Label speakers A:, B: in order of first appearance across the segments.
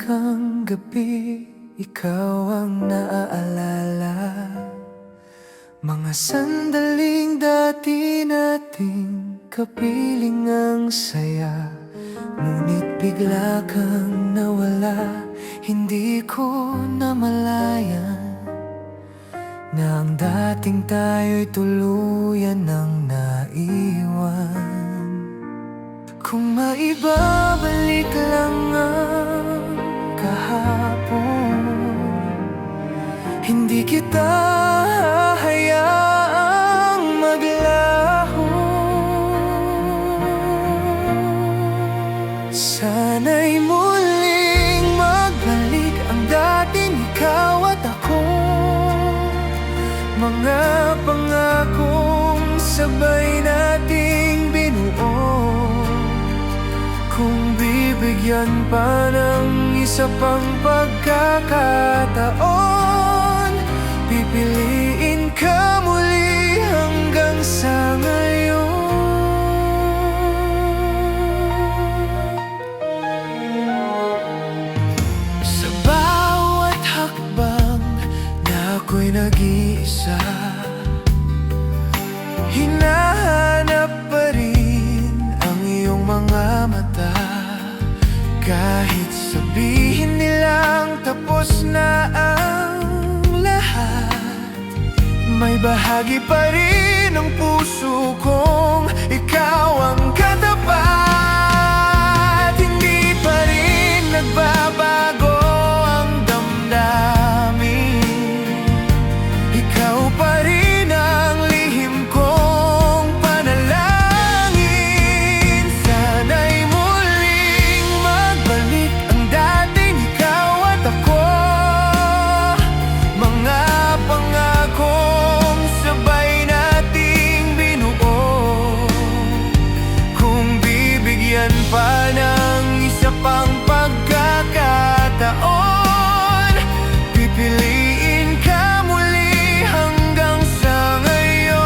A: kang gabi, ikaw ang naaalala. Mga sandaling dati nating kapiling ang saya, ngunit bigla kang nawala. Hindi ko namalayan na ang dating tayo'y tuluyan ng naiwan. Kung maibabalik lang ang kahapon, hindi kita hayaang maglaho. Sana'y muling magbalik ang dating ikaw at ako, mga pangakong sabay nating binuo. Kung bibigyan pa ng isa pang pagkakataon, pipiliin ka muli hanggang sa ngayon. Sa bawat hakbang na ako'y nag-iisa, hinahanap pa rin ang iyong mga mata. Kahit sabihin nilang tapos na ang lahat, may bahagi pa rin ng puso kong ikaw ang katapat. Hindi pa rin nagbabago ang damdamin, ikaw pa rin ang lihim kong panalangin. Sana'y muling magbalik ang dating ikaw at ako, mga pangakong sabay nating binuo. Kung bibigyan pa ng isa pang pagkakataon, pipiliin ka muli hanggang sa ngayon.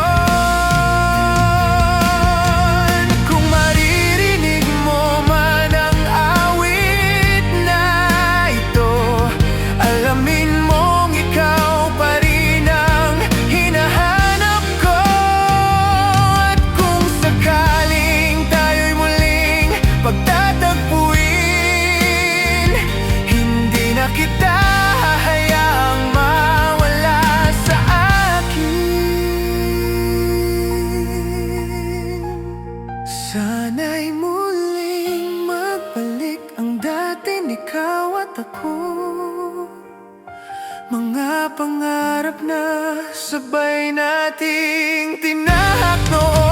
A: Kung maririnig mo man ang awit na ito, alamin mong ikaw pa rin ang hinahanap ko. At kung sakaling tayo'y muling pagtatagpuin, hindi na kita hahayaang mawala sa akin. Sana'y muling magbalik ang dating ikaw at ako, mga pangarap na sabay nating tinahak noon.